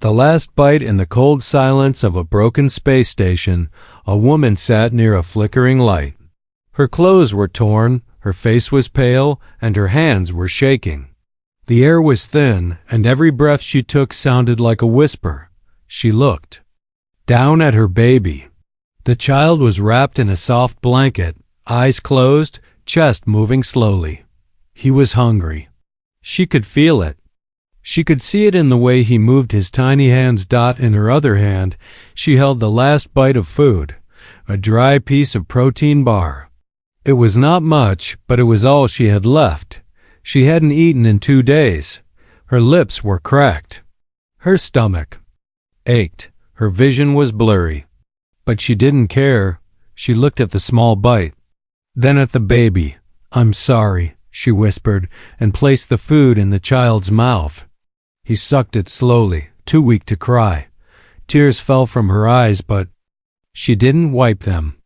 The last bite in the cold silence of a broken space station, a woman sat near a flickering light. Her clothes were torn, her face was pale, and her hands were shaking. The air was thin, and every breath she took sounded like a whisper. She looked down at her baby. The child was wrapped in a soft blanket, eyes closed, chest moving slowly. He was hungry. She could feel it. She could see it in the way he moved his tiny hands. In her other hand, she held the last bite of food, a dry piece of protein bar. It was not much, but it was all she had left. She hadn't eaten in 2 days. Her lips were cracked. Her stomach ached. Her vision was blurry. But she didn't care. She looked at the small bite, then at the baby. "I'm sorry," she whispered, and placed the food in the child's mouth. He sucked it slowly, too weak to cry. Tears fell from her eyes, but she didn't wipe them.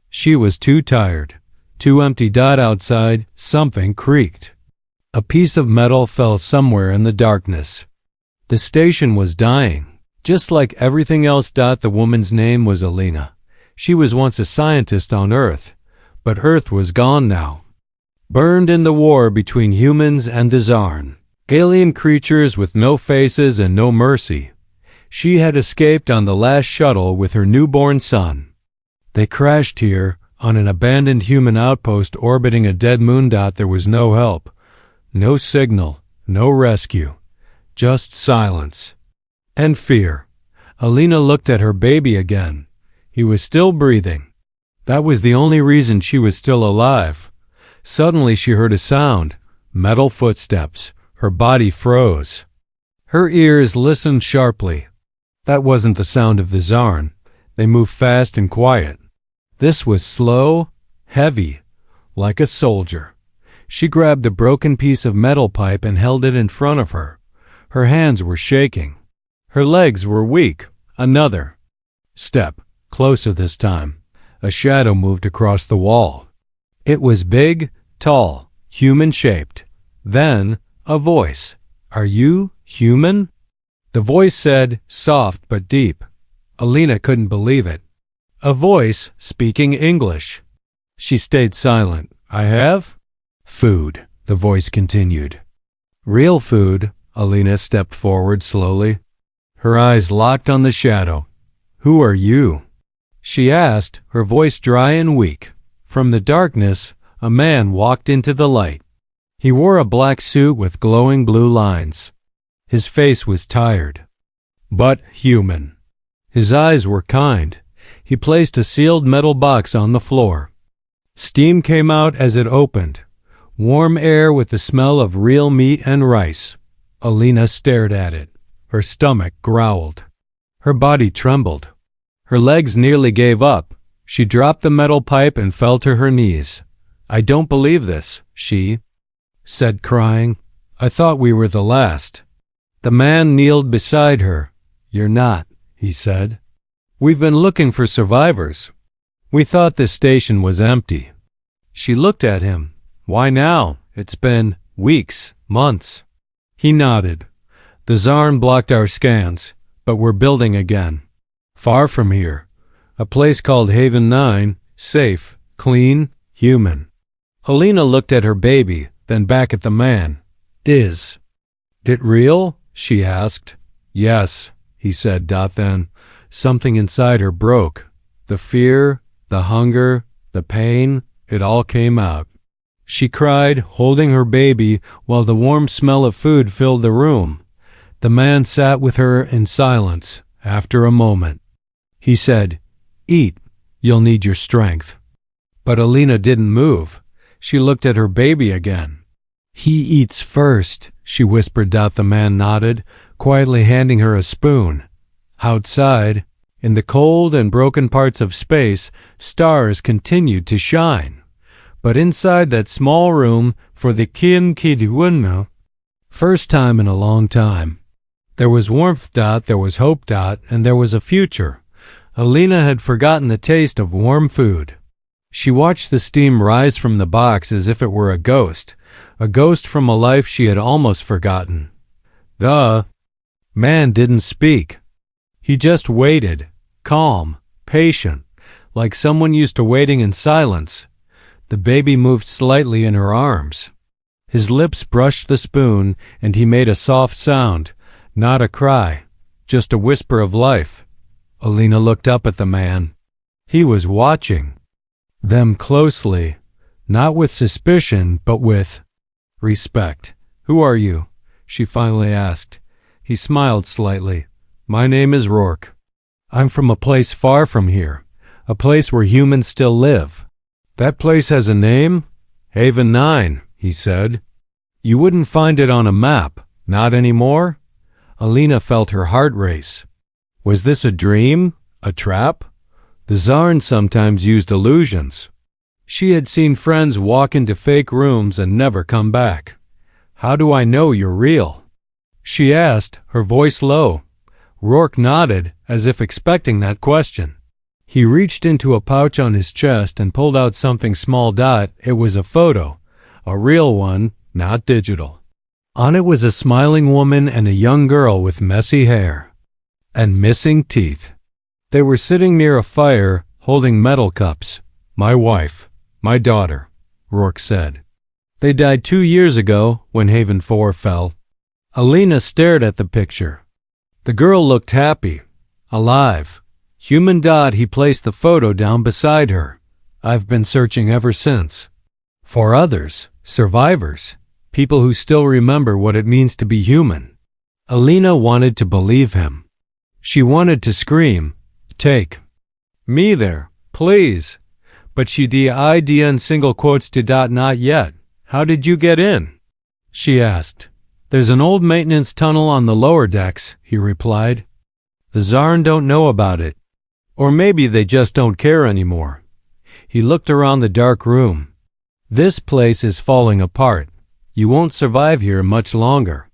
She was too tired, too empty. Outside, something creaked. A piece of metal fell somewhere in the darkness. The station was dying, just like everything else. The woman's name was Alina. She was once a scientist on Earth, but Earth was gone now. Burned in the war between humans and the Zarn, alien creatures with no faces and no mercy. She had escaped on the last shuttle with her newborn son. They crashed here, on an abandoned human outpost orbiting a dead moon. There was no help, no signal, no rescue, just silence and fear. Alina looked at her baby again. He was still breathing. That was the only reason she was still alive. Suddenly she heard a sound, metal footsteps. Her body froze. Her ears listened sharply. That wasn't the sound of the Zarn. They moved fast and quiet. This was slow, heavy, like a soldier. She grabbed a broken piece of metal pipe and held it in front of her. Her hands were shaking. Her legs were weak. Another step, closer this time. A shadow moved across the wall. It was big, tall, human-shaped. Then a voice. "Are you human?" The voice said, soft but deep. Alina couldn't believe it. A voice speaking English. She stayed silent. "I have food," the voice continued. "Real food." Alina stepped forward slowly. Her eyes locked on the shadow. "Who are you?" she asked, her voice dry and weak. From the darkness, a man walked into the light. He wore a black suit with glowing blue lines. His face was tired, but human. His eyes were kind. He placed a sealed metal box on the floor. Steam came out as it opened. Warm air with the smell of real meat and rice. Alina stared at it. Her stomach growled. Her body trembled. Her legs nearly gave up. She dropped the metal pipe and fell to her knees. "I don't believe this," she said, crying. "I thought we were the last." The man kneeled beside her. "You're not," he said. "We've been looking for survivors. We thought this station was empty." She looked at him. "Why now? It's been weeks, months." He nodded. "The Zarn blocked our scans, but we're building again. Far from here. A place called Haven 9, safe, clean, human." Alina looked at her baby, then back at the man. "Is it real?" she asked. "Yes," he said. Then something inside her broke. The fear, the hunger, the pain, it all came out. She cried, holding her baby, while the warm smell of food filled the room. The man sat with her in silence. After a moment, he said, "Eat. You'll need your strength." But Alina didn't move. She looked at her baby again. "He eats first," she whispered. The man nodded, quietly handing her a spoon. Outside, in the cold and broken parts of space, stars continued to shine. But inside that small room, for the Kim Kidiwunno, first time in a long time, there was warmth. There was hope. And there was a future. Alina had forgotten the taste of warm food. She watched the steam rise from the box as if it were a ghost from a life she had almost forgotten. The Man didn't speak. He just waited, calm, patient, like someone used to waiting in silence. The baby moved slightly in her arms. His lips brushed the spoon, and he made a soft sound, not a cry, just a whisper of life. Alina looked up at the man. He was watching them closely, not with suspicion, but with respect. "Who are you?" she finally asked. He smiled slightly. "My name is Rourke. I'm from a place far from here, a place where humans still live." "That place has a name?" "Haven 9, he said. "You wouldn't find it on a map, not anymore?" Alina felt her heart race. Was this a dream? A trap? The Zarn sometimes used illusions. She had seen friends walk into fake rooms and never come back. "How do I know you're real?" she asked, her voice low. Rourke nodded, as if expecting that question. He reached into a pouch on his chest and pulled out something small. It was a photo, a real one, not digital. On it was a smiling woman and a young girl with messy hair and missing teeth. They were sitting near a fire, holding metal cups. "My wife, my daughter," Rourke said. "They died 2 years ago when Haven 4 fell." Alina stared at the picture. The girl looked happy, alive, human. He placed the photo down beside her. "I've been searching ever since. For others, survivors, people who still remember what it means to be human." Alina wanted to believe him. She wanted to scream, "Take me there, please." But she idea in single quotes to "Not yet. How did you get in?" she asked. "There's an old maintenance tunnel on the lower decks," he replied. "The Zarn don't know about it. Or maybe they just don't care anymore." He looked around the dark room. "This place is falling apart. You won't survive here much longer."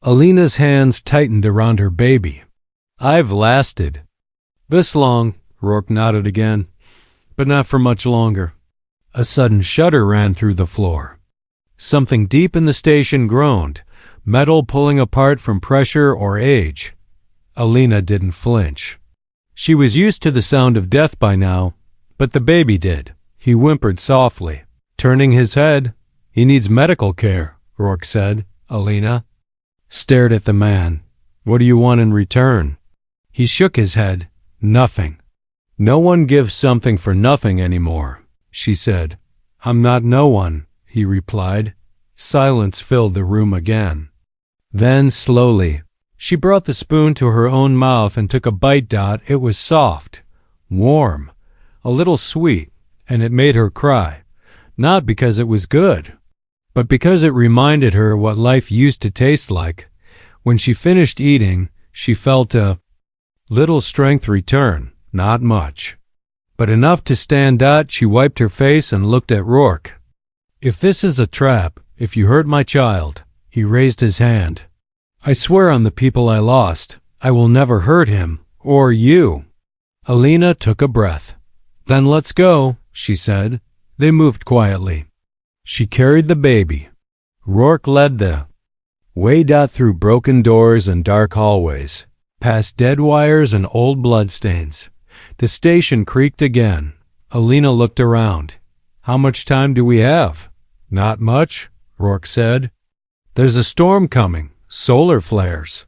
Alina's hands tightened around her baby. "I've lasted this long," Rourke nodded again, "but not for much longer." A sudden shudder ran through the floor. Something deep in the station groaned, metal pulling apart from pressure or age. Alina didn't flinch. She was used to the sound of death by now, but the baby did. He whimpered softly, turning his head. "He needs medical care," Rourke said. Alina stared at the man. "What do you want in return?" He shook his head. "Nothing." "No one gives something for nothing anymore," she said. "I'm not no one," he replied. Silence filled the room again. Then, slowly, she brought the spoon to her own mouth and took a bite. It was soft, warm, a little sweet, and it made her cry. Not because it was good, but because it reminded her what life used to taste like. When she finished eating, she felt a little strength return, not much, but enough to stand. She wiped her face and looked at Rourke. "If this is a trap, if you hurt my child," he raised his hand, "I swear on the people I lost, I will never hurt him, or you." Alina took a breath. "Then let's go," she said. They moved quietly. She carried the baby. Rourke led the way through broken doors and dark hallways, past dead wires and old bloodstains. The station creaked again. Alina looked around. "How much time do we have?" "Not much," Rourke said. "There's a storm coming, solar flares.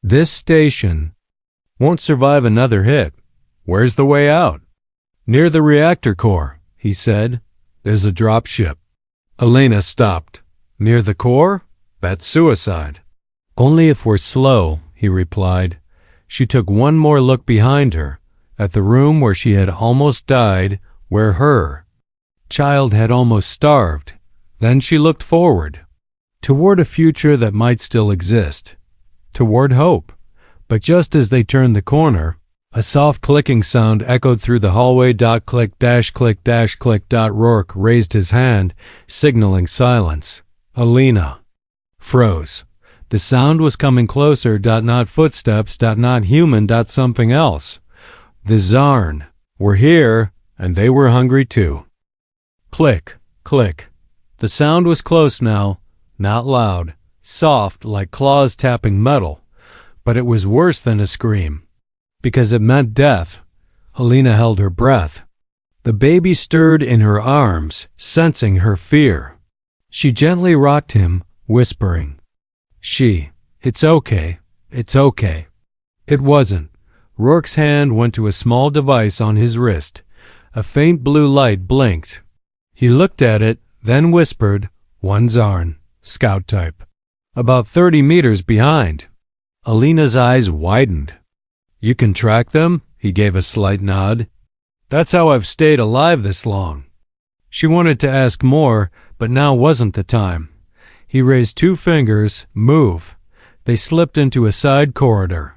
This station won't survive another hit. Where's the way out?" "Near the reactor core," he said. "There's a drop ship." Alina stopped. "Near the core? That's suicide." "Only if we're slow," he replied. She took one more look behind her, at the room where she had almost died, where her child had almost starved. Then she looked forward, toward a future that might still exist, toward hope. But just as they turned the corner, a soft clicking sound echoed through the hallway. Click dash click dash click. Rourke raised his hand, signaling silence. Alina froze. The sound was coming closer. Not footsteps. Not human. Something else. The Zarn were here, and they were hungry too. Click, click. The sound was close now, not loud, soft like claws tapping metal, But it was worse than a scream, because it meant death. Alina held her breath. The baby stirred in her arms, sensing her fear. She gently rocked him, whispering, It's okay. It's okay." It wasn't. Rourke's hand went to a small device on his wrist. A faint blue light blinked. He looked at it, then whispered, "One Zarn, scout type." About 30 meters behind. Alina's eyes widened. "You can track them?" He gave a slight nod. "That's how I've stayed alive this long." She wanted to ask more, but now wasn't the time. He raised 2 fingers. "Move." They slipped into a side corridor.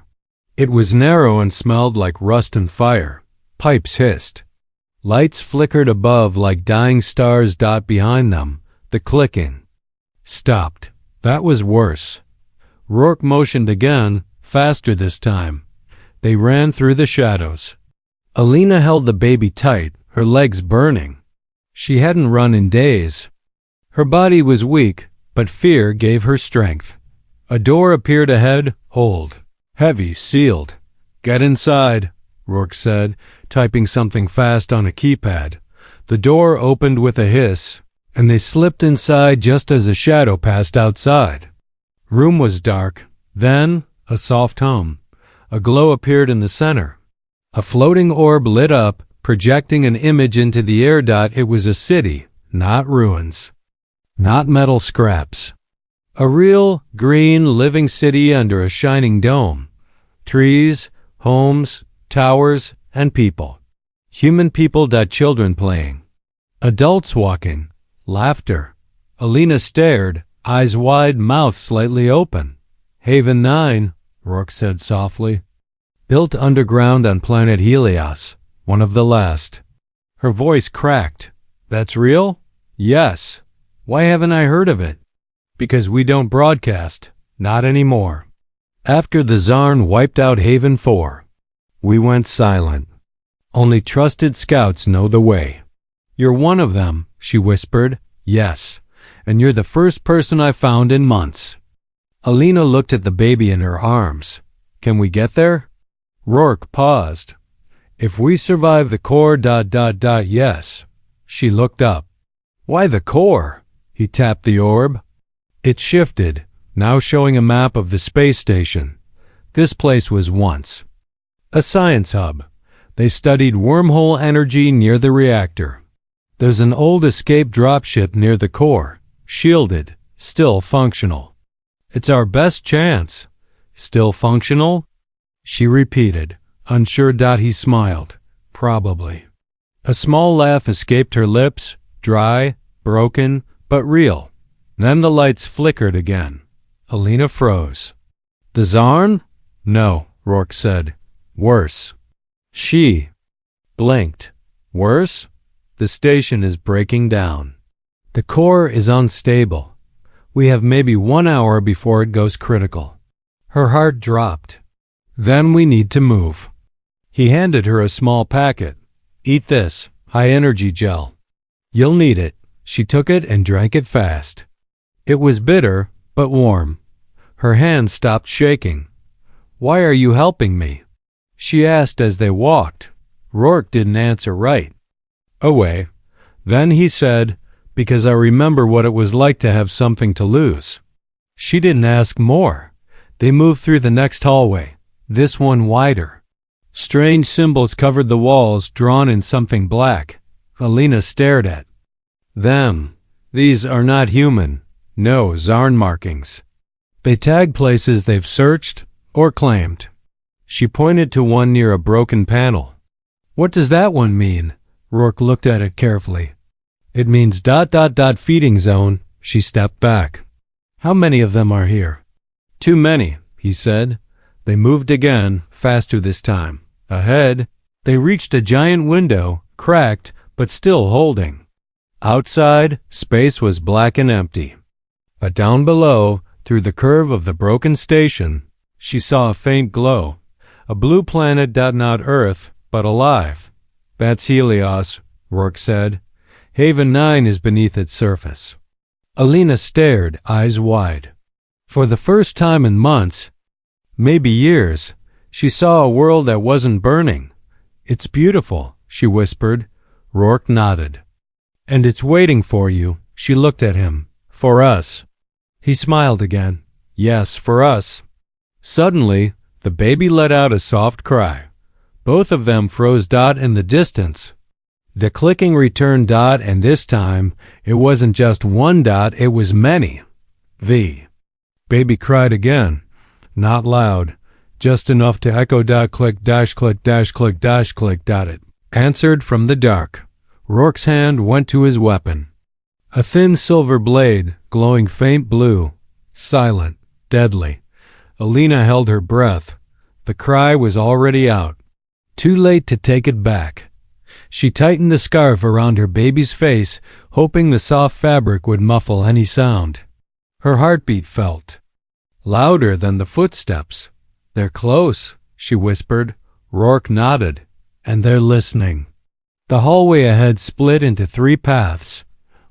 It was narrow and smelled like rust and fire. Pipes hissed. Lights flickered above like dying stars. Behind them, the clicking stopped. That was worse. Rourke motioned again, faster this time. They ran through the shadows. Alina held the baby tight, her legs burning. She hadn't run in days. Her body was weak, but fear gave her strength. A door appeared ahead. Hold. Heavy, sealed. "Get inside," Rourke said, typing something fast on a keypad. The door opened with a hiss, and they slipped inside just as a shadow passed outside. Room was dark. Then, a soft hum. A glow appeared in the center. A floating orb lit up, projecting an image into the air. It was a city, not ruins. Not metal scraps. A real, green, living city under a shining dome. Trees, homes, towers, and people. Human people. Children playing. Adults walking. Laughter. Alina stared, eyes wide, mouth slightly open. "Haven 9, Rourke said softly. "Built underground on planet Helios, one of the last." Her voice cracked. "That's real?" "Yes." "Why haven't I heard of it?" "Because we don't broadcast. Not anymore. After the Zarn wiped out Haven 4, we went silent. Only trusted scouts know the way." "You're one of them," she whispered. "Yes, and you're the first person I've found in months." Alina looked at the baby in her arms. "Can we get there?" Rourke paused. "If we survive the core. Yes." She looked up. "Why the core?" He tapped the orb. It shifted, now showing a map of the space station. This place was once a science hub. They studied wormhole energy near the reactor. There's an old escape dropship near the core, shielded, still functional. "It's our best chance." "Still functional?" She repeated, unsure. He smiled. "Probably." A small laugh escaped her lips, dry, broken, but real. Then the lights flickered again. Alina froze. "The Zarn?" "No," Rourke said. "Worse." She blinked. "Worse?" "The station is breaking down. The core is unstable. We have maybe 1 hour before it goes critical." Her heart dropped. "Then we need to move." He handed her a small packet. "Eat this, high-energy gel. You'll need it." She took it and drank it fast. It was bitter, but warm. Her hand stopped shaking. "Why are you helping me?" she asked as they walked. Rourke didn't answer right away. Then he said, "Because I remember what it was like to have something to lose." She didn't ask more. They moved through the next hallway, this one wider. Strange symbols covered the walls, drawn in something black. Alina stared at them. "These are not human. No, Zarn markings. They tag places they've searched or claimed." She pointed to one near a broken panel. "What does that one mean?" Rourke looked at it carefully. "It means ... feeding zone." She stepped back. "How many of them are here?" "Too many," he said. They moved again, faster this time. Ahead, they reached a giant window, cracked but still holding. Outside, space was black and empty. But down below, through the curve of the broken station, she saw a faint glow. A blue planet. Not Earth, but alive. "That's Helios," Rourke said. "Haven 9 is beneath its surface." Alina stared, eyes wide. For the first time in months, maybe years. She saw a world that wasn't burning. It's beautiful, she whispered. Rourke nodded. And it's waiting for you. She looked at him. For us. He smiled again. Yes, for us. Suddenly, the baby let out a soft cry. Both of them froze in the distance. The clicking returned, and this time, it wasn't just one, it was many. The baby cried again. Not loud, just enough to echo. Click dash click dash click dash click. It answered from the dark. Rourke's hand went to his weapon. A thin silver blade, glowing faint blue. Silent, deadly. Alina held her breath. The cry was already out. Too late to take it back. She tightened the scarf around her baby's face, hoping the soft fabric would muffle any sound. Her heartbeat felt louder than the footsteps. They're close, she whispered. Rourke nodded. And they're listening. The hallway ahead split into 3 paths.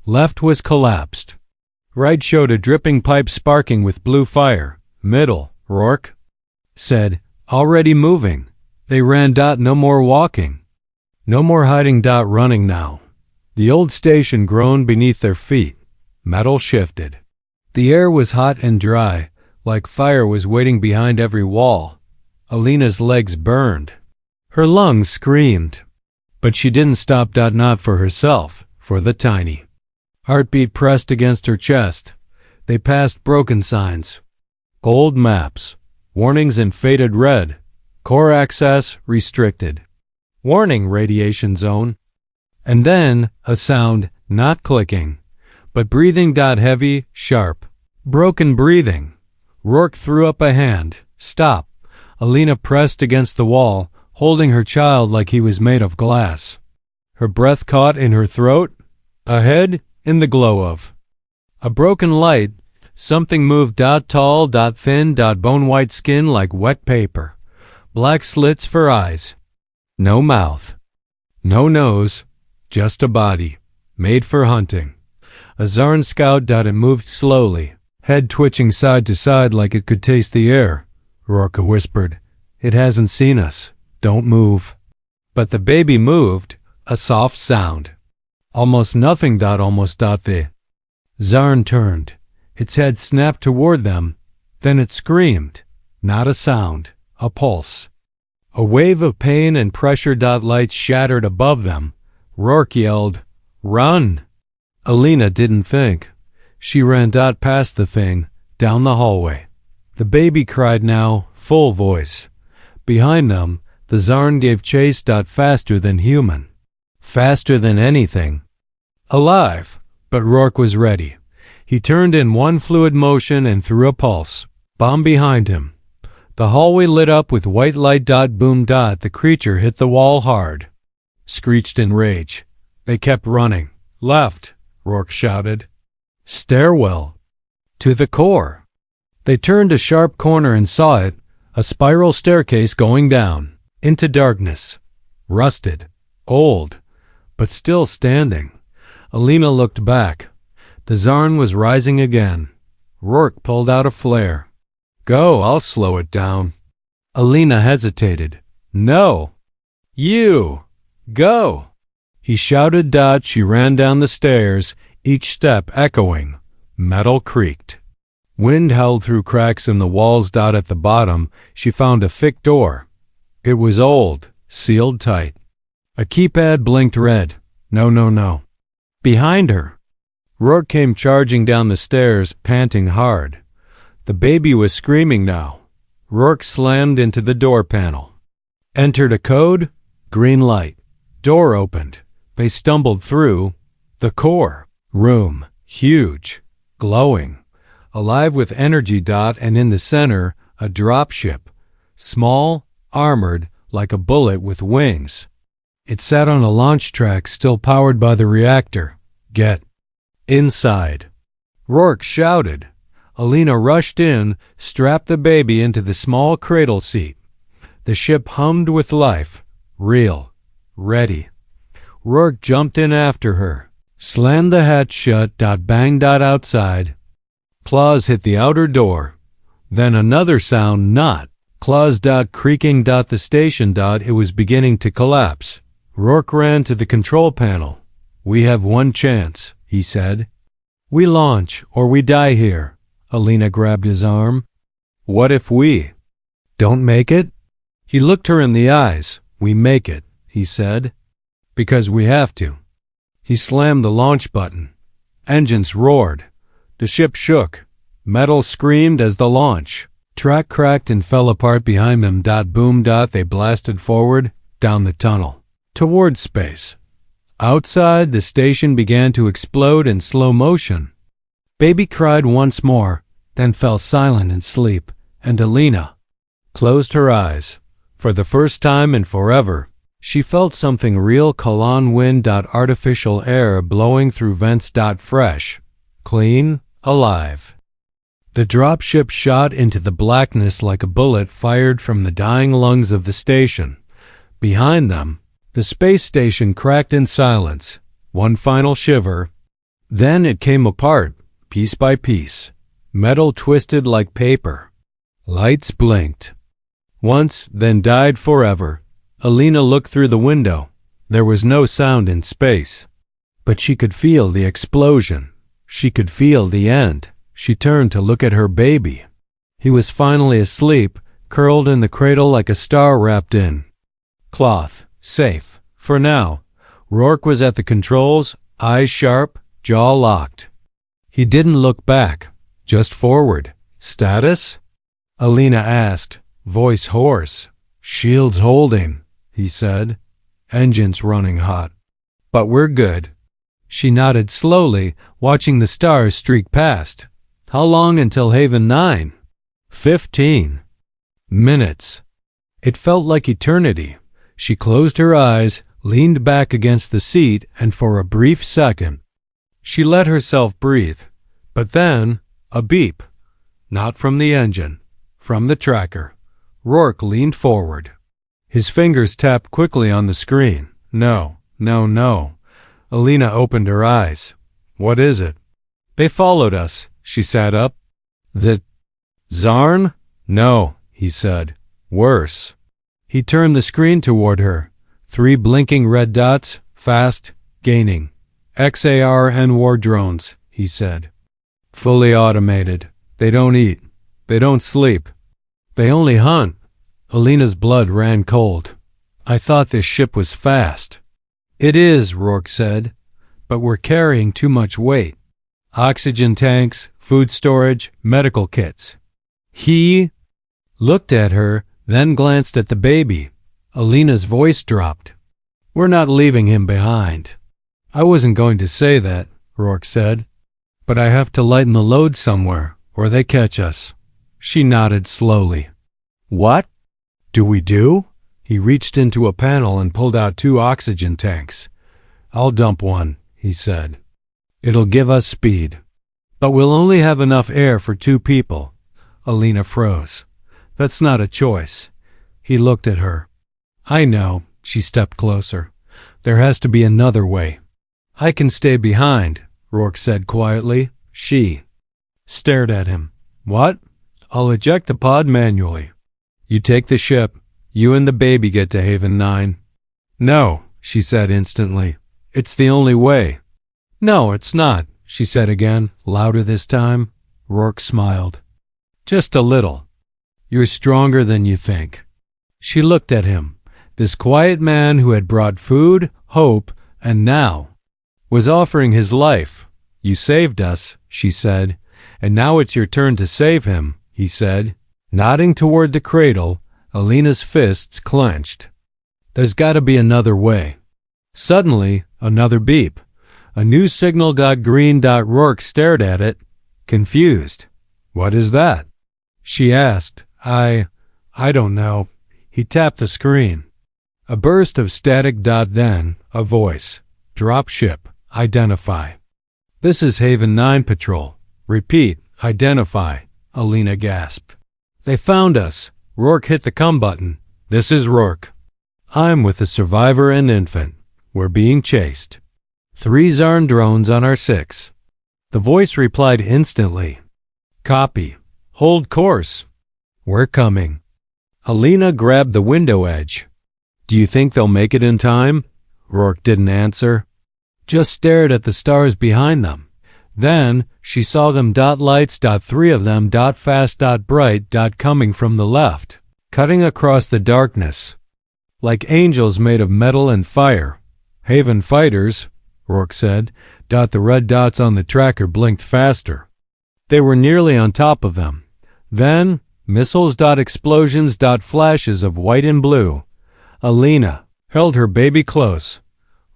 Left was collapsed. Right showed a dripping pipe sparking with blue fire. Middle, Rourke said, already moving. They ran. No more walking. No more hiding. Running now. The old station groaned beneath their feet. Metal shifted. The air was hot and dry, like fire was waiting behind every wall. Alina's legs burned. Her lungs screamed. But she didn't stop. Not for herself, for the tiny. Heartbeat pressed against her chest. They passed broken signs. Gold maps. Warnings in faded red. Core access restricted. Warning, radiation zone. And then a sound, not clicking, but breathing. Heavy, sharp. Broken breathing. Rourke threw up a hand. Stop. Alina pressed against the wall, holding her child like he was made of glass. Her breath caught in her throat. Ahead, in the glow of a broken light, something moved. Tall, thin, bone-white skin like wet paper. Black slits for eyes. No mouth. No nose. Just a body. Made for hunting. A Zarn scout. It moved slowly. Head twitching side to side like it could taste the air. Rourke whispered. It hasn't seen us. Don't move. But the baby moved. A soft sound. Almost nothing. Almost. The Zarn turned. Its head snapped toward them. Then it screamed. Not a sound. A pulse. A wave of pain and pressure. Lights shattered above them. Rourke yelled, Run! Alina didn't think. She ran. Past the thing, down the hallway. The baby cried now, full voice. Behind them, the Zarn gave chase. Faster than human. Faster than anything. Alive, but Rourke was ready. He turned in one fluid motion and threw a pulse. Bomb behind him. The hallway lit up with white light. Boom. The creature hit the wall hard. Screeched in rage. They kept running. Left, Rourke shouted. Stairwell. To the core. They turned a sharp corner and saw it, a spiral staircase going down, into darkness. Rusted. Old. But still standing. Alina looked back. The Zarn was rising again. Rourke pulled out a flare. Go, I'll slow it down. Alina hesitated. No. You. Go. He shouted. She ran down the stairs, each step echoing. Metal creaked. Wind howled through cracks in the walls. At the bottom, she found a thick door. It was old, sealed tight. A keypad blinked red. No. Behind her. Rourke came charging down the stairs, panting hard. The baby was screaming now. Rourke slammed into the door panel. Entered a code. Green light. Door opened. They stumbled through. The core. Room. Huge. Glowing. Alive with energy. And in the center, a dropship. Small, armored, like a bullet with wings. It sat on a launch track still powered by the reactor. Get inside. Rourke shouted. Alina rushed in, strapped the baby into the small cradle seat. The ship hummed with life. Real. Ready. Rourke jumped in after her. Slammed the hatch shut. Bang. Outside. Claws hit the outer door. Then another sound. Not Claws creaking the station it was beginning to collapse. Rourke ran to the control panel. We have one chance, he said. We launch or we die here. Alina grabbed his arm. What if we don't make it? He looked her in the eyes. We make it, he said. Because we have to. He slammed the launch button. Engines roared. The ship shook. Metal screamed as the launch. Track cracked and fell apart behind them. Boom. They blasted forward, down the tunnel, towards space. Outside, the station began to explode in slow motion. Baby cried once more, then fell silent in sleep, and Alina closed her eyes. For the first time in forever, she felt something real. Colon wind. Artificial air blowing through vents. Fresh, clean, alive. The dropship shot into the blackness like a bullet fired from the dying lungs of the station. Behind them, the space station cracked in silence. One final shiver. Then it came apart, piece by piece. Metal twisted like paper. Lights blinked. Once, then died forever. Alina looked through the window. There was no sound in space. But she could feel the explosion. She could feel the end. She turned to look at her baby. He was finally asleep, curled in the cradle like a star wrapped in cloth. Safe. For now. Rourke was at the controls, eyes sharp, jaw locked. He didn't look back, just forward. Status? Alina asked, voice hoarse. Shields holding, he said. Engines running hot. But we're good. She nodded slowly, watching the stars streak past. How long until Haven 9? 15 minutes. It felt like eternity. She closed her eyes, leaned back against the seat, and for a brief second, she let herself breathe. But then, a beep. Not from the engine, from the tracker. Rourke leaned forward. His fingers tapped quickly on the screen. No. Alina opened her eyes. What is it? They followed us. She sat up. The Zarn? No, he said. Worse. He turned the screen toward her. 3 blinking red dots, fast, gaining. XARN war drones, he said. Fully automated. They don't eat. They don't sleep. They only hunt. Alina's blood ran cold. I thought this ship was fast. It is, Rourke said, but we're carrying too much weight. Oxygen tanks, food storage, medical kits. He looked at her, then glanced at the baby. Alina's voice dropped. We're not leaving him behind. I wasn't going to say that, Rourke said, but I have to lighten the load somewhere, or they catch us. She nodded slowly. What do we do? He reached into a panel and pulled out 2 oxygen tanks. I'll dump one, he said. It'll give us speed. But we'll only have enough air for 2 people. Alina froze. That's not a choice. He looked at her. I know. She stepped closer. There has to be another way. I can stay behind, Rourke said quietly. She stared at him. What? I'll eject the pod manually. You take the ship. You and the baby get to Haven 9. No, she said instantly. It's the only way. No, it's not, she said again, louder this time. Rourke smiled. Just a little. You're stronger than you think. She looked at him. This quiet man who had brought food, hope, and now was offering his life. You saved us, she said, and now it's your turn to save him, he said. Nodding toward the cradle, Alina's fists clenched. There's got to be another way. Suddenly, another beep. A new signal green. Rourke stared at it, confused. What is that? She asked. I don't know. He tapped the screen. A burst of static. Then, a voice. Drop ship. Identify. This is Haven 9 Patrol. Repeat. Identify. Alina gasped. They found us. Rourke hit the come button. This is Rourke. I'm with the survivor and infant. We're being chased. 3 Zarn drones on our 6. The voice replied instantly. Copy. Hold course. We're coming. Alina grabbed the window edge. Do you think they'll make it in time? Rourke didn't answer, just stared at the stars behind them. Then she saw them dot lights, dot three of them, dot fast, dot bright, dot coming from the left, cutting across the darkness, like angels made of metal and fire. Haven fighters, Rourke said. Dot the red dots on the tracker blinked faster. They were nearly on top of them. Then missiles, dot explosions, dot flashes of white and blue. Alina held her baby close.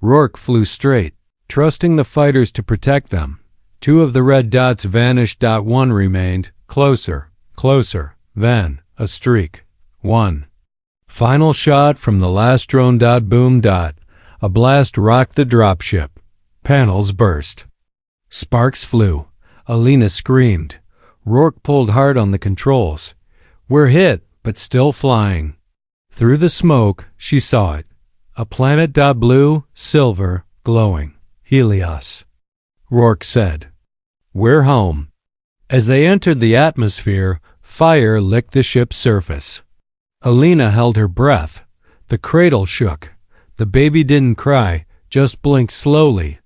Rourke flew straight, trusting the fighters to protect them. Two of the red dots vanished. Dot one remained. Closer, closer. Then a streak. One. Final shot from the last drone. Dot boom. Dot. A blast rocked the dropship. Panels burst. Sparks flew. Alina screamed. Rourke pulled hard on the controls. We're hit, but still flying. Through the smoke, she saw it. A planet. Dot blue, silver, glowing. Helios. Rourke said, We're home. As they entered the atmosphere, fire licked the ship's surface. Alina held her breath. The cradle shook. The baby didn't cry, just blinked slowly.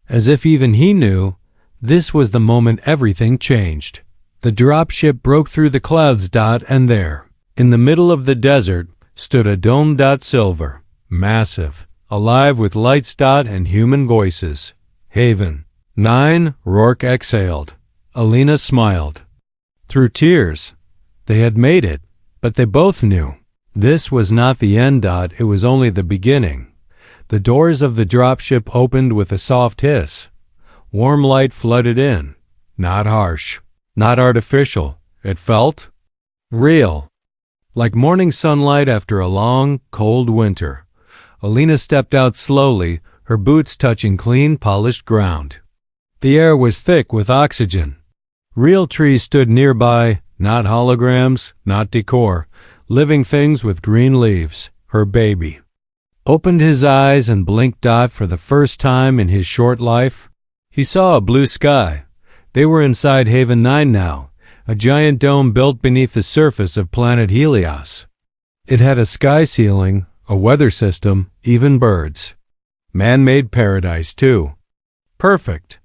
As if even he knew, this was the moment everything changed. The dropship broke through the clouds. Dot, and there, in the middle of the desert, stood a dome. Dot silver, massive, alive with lights. Dot and human voices. Haven 9, Rourke exhaled. Alina smiled. Through tears. They had made it, but they both knew. This was not the end. Dot, it was only the beginning. The doors of the dropship opened with a soft hiss. Warm light flooded in. Not harsh, not artificial. It felt real, like morning sunlight after a long, cold winter. Alina stepped out slowly, her boots touching clean, polished ground. The air was thick with oxygen. Real trees stood nearby, not holograms, not decor, living things with green leaves. Her baby opened his eyes and blinked. Dot, for the first time in his short life, he saw a blue sky. They were inside Haven 9 now, a giant dome built beneath the surface of planet Helios. It had a sky ceiling, a weather system, even birds. Man-made paradise, too. Perfect.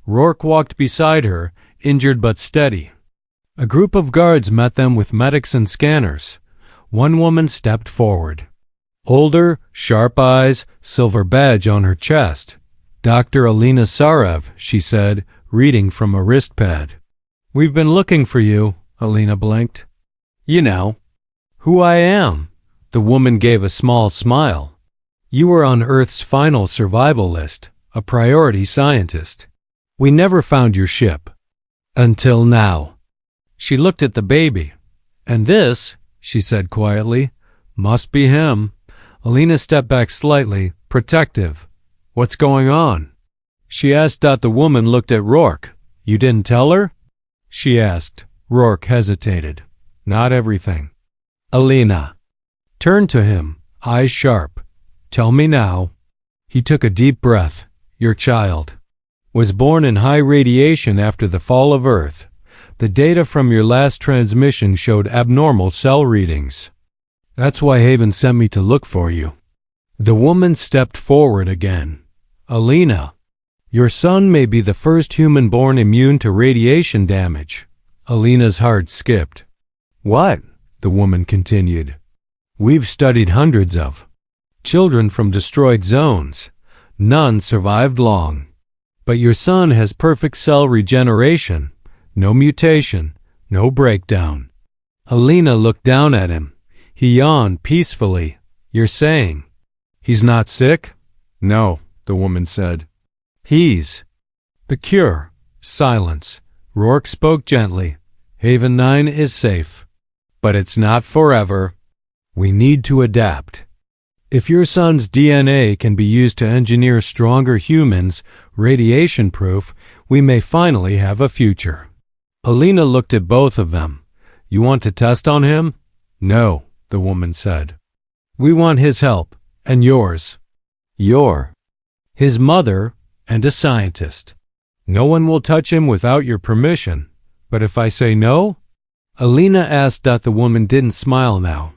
Rourke walked beside her, injured but steady. A group of guards met them with medics and scanners. One woman stepped forward. Older, sharp eyes, silver badge on her chest. Dr. Alina Sarev, she said, reading from a wristpad. We've been looking for you, Alina blinked. You know who I am. The woman gave a small smile. You were on Earth's final survival list, a priority scientist. We never found your ship. Until now. She looked at the baby. And this, she said quietly, must be him. Alina stepped back slightly, protective. What's going on? She asked. The woman looked at Rourke. You didn't tell her? She asked. Rourke hesitated. Not everything. Alina turned to him, eyes sharp. Tell me now. He took a deep breath. Your child was born in high radiation after the fall of Earth. The data from your last transmission showed abnormal cell readings. That's why Haven sent me to look for you. The woman stepped forward again. Alina, your son may be the first human born immune to radiation damage. Alina's heart skipped. What? The woman continued. We've studied hundreds of children from destroyed zones. None survived long. But your son has perfect cell regeneration. No mutation, no breakdown. Alina looked down at him. He yawned peacefully. You're saying he's not sick? No, the woman said. He's the cure. Silence. Rourke spoke gently. Haven 9 is safe. But it's not forever. We need to adapt. If your son's DNA can be used to engineer stronger humans, radiation-proof, we may finally have a future. Alina looked at both of them. You want to test on him? No, the woman said. We want his help, and yours. You're his mother and a scientist. No one will touch him without your permission. But if I say no? Alina asked. The woman didn't smile now.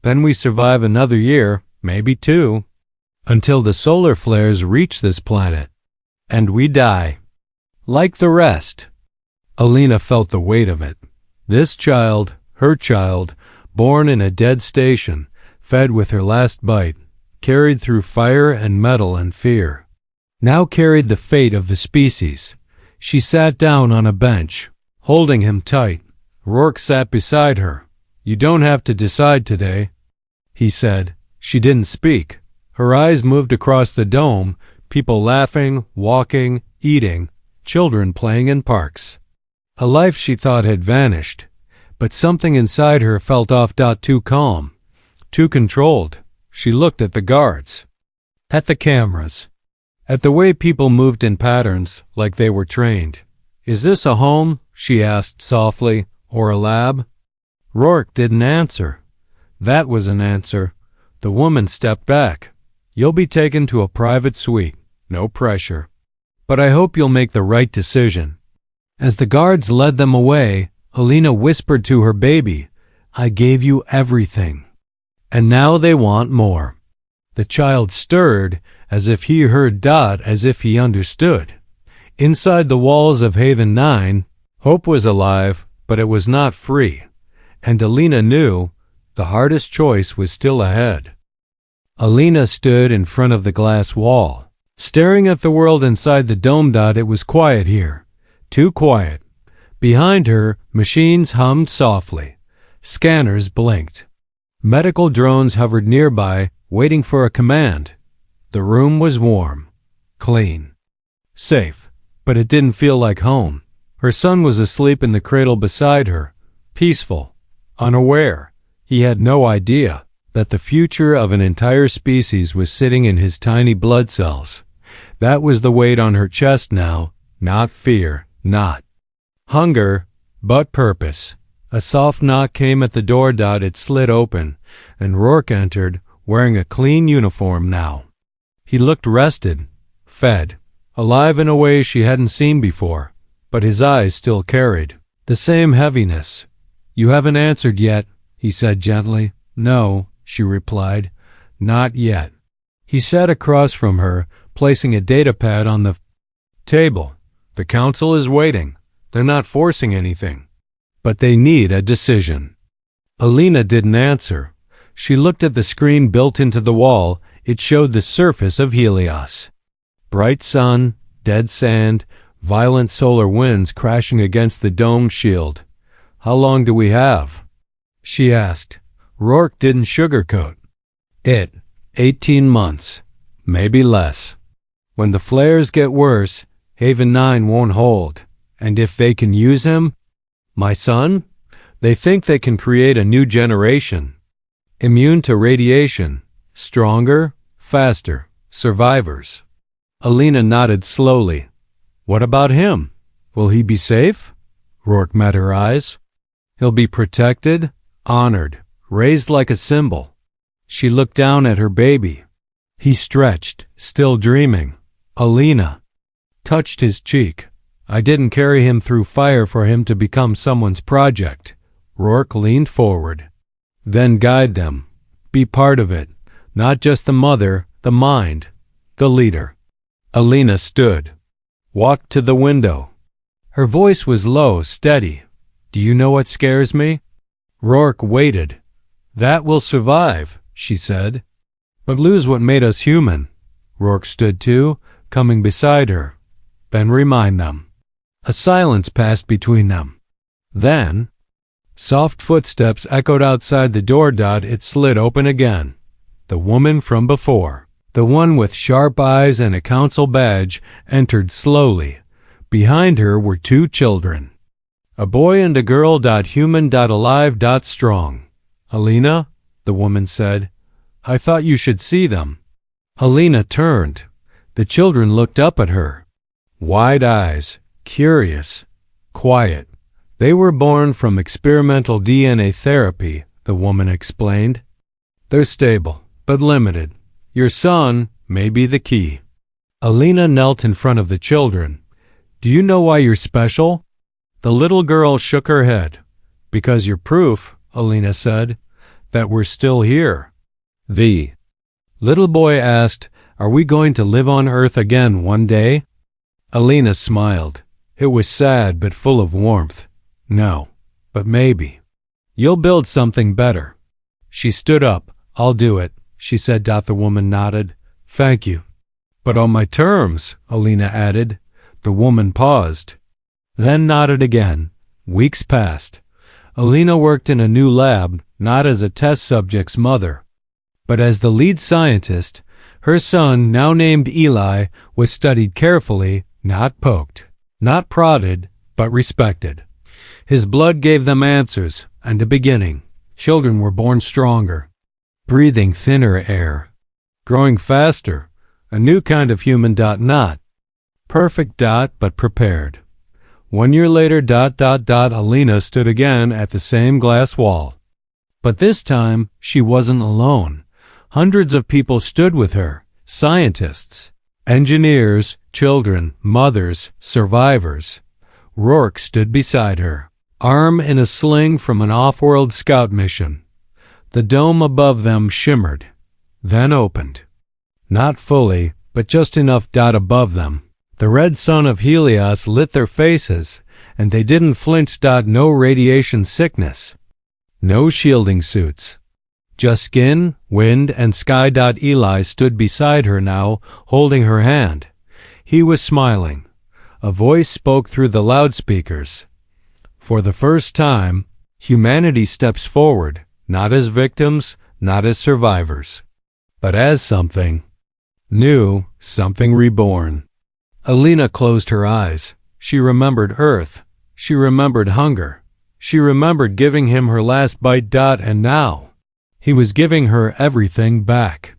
Then we survive another year, maybe 2, until the solar flares reach this planet. And we die. Like the rest. Alina felt the weight of it. This child, her child, born in a dead station, fed with her last bite, carried through fire and metal and fear, now carried the fate of the species. She sat down on a bench, holding him tight. Rourke sat beside her. "You don't have to decide today," he said. She didn't speak. Her eyes moved across the dome, people laughing, walking, eating, children playing in parks. A life she thought had vanished, but something inside her felt off. Too calm, too controlled. She looked at the guards, at the cameras, at the way people moved in patterns like they were trained. "Is this a home?" she asked softly, "or a lab?" Rourke didn't answer. That was an answer. The woman stepped back. "You'll be taken to a private suite. No pressure. But I hope you'll make the right decision." As the guards led them away, Alina whispered to her baby, "I gave you everything. And now they want more." The child stirred, as if he heard. As if he understood. Inside the walls of Haven 9, hope was alive, but it was not free. And Alina knew the hardest choice was still ahead. Alina stood in front of the glass wall, staring at the world inside the dome. It was quiet here. Too quiet. Behind her, machines hummed softly. Scanners blinked. Medical drones hovered nearby, waiting for a command. The room was warm, clean, safe, but it didn't feel like home. Her son was asleep in the cradle beside her, peaceful, unaware. He had no idea that the future of an entire species was sitting in his tiny blood cells. That was the weight on her chest now, not fear, not hunger, but purpose. A soft knock came at the door. It slid open, and Rourke entered, wearing a clean uniform now. He looked rested, fed, alive in a way she hadn't seen before, but his eyes still carried the same heaviness. "You haven't answered yet," he said gently. "No," she replied, "not yet." He sat across from her, placing a datapad on the table. "The council is waiting. They're not forcing anything, but they need a decision." Alina didn't answer. She looked at the screen built into the wall. It showed the surface of Helios. Bright sun, dead sand, violent solar winds crashing against the dome shield. "How long do we have?" she asked. Rourke didn't sugarcoat it. 18 months, maybe less. When the flares get worse, Haven 9 won't hold. And if they can use him, my son, they think they can create a new generation. Immune to radiation, stronger, faster, survivors. Alina nodded slowly. "What about him? Will he be safe?" Rourke met her eyes. "He'll be protected, honored, raised like a symbol." She looked down at her baby. He stretched, still dreaming. Alina touched his cheek. "I didn't carry him through fire for him to become someone's project." Rourke leaned forward. "Then guide them. Be part of it. Not just the mother, the mind, the leader." Alina stood, walked to the window. Her voice was low, steady. "Do you know what scares me?" Rourke waited. "That we'll survive," she said, "but lose what made us human." Rourke stood too, coming beside her. "Then remind them." A silence passed between them. Then, soft footsteps echoed outside the door. It slid open again. The woman from before, the one with sharp eyes and a council badge, entered slowly. Behind her were 2 children. A boy and a girl. Human. Alive. Strong. "Alina," the woman said, "I thought you should see them." Alina turned. The children looked up at her. Wide eyes, curious, quiet. "They were born from experimental DNA therapy," the woman explained. "They're stable, but limited. Your son may be the key." Alina knelt in front of the children. "Do you know why you're special?" The little girl shook her head. "Because you're proof," Alina said, that we're still here. The little boy asked, "Are we going to live on Earth again one day?" Alina smiled. It was sad but full of warmth. "No, but maybe. You'll build something better." She stood up. "I'll do it," she said. The woman nodded. "Thank you." "But on my terms," Alina added. The woman paused, then nodded again. Weeks passed. Alina worked in a new lab, not as a test subject's mother, but as the lead scientist. Her son, now named Eli, was studied carefully, not poked, not prodded, but respected. His blood gave them answers and a beginning. Children were born stronger, breathing thinner air, growing faster, a new kind of human. Not perfect. But prepared. 1 year later. Alina stood again at the same glass wall. But this time she wasn't alone. Hundreds of people stood with her. Scientists, engineers, children, mothers, survivors. Rourke stood beside her, arm in a sling from an off-world scout mission. The dome above them shimmered, then opened. Not fully, but just enough. Above them, the red sun of Helios lit their faces, and they didn't flinch. No radiation sickness, no shielding suits, just skin, wind, and sky. Eli stood beside her now, holding her hand. He was smiling. A voice spoke through the loudspeakers. For the first time, humanity steps forward, not as victims, not as survivors, but as something new, something reborn. Alina closed her eyes. She remembered Earth. She remembered hunger. She remembered giving him her last bite. And now, he was giving her everything back.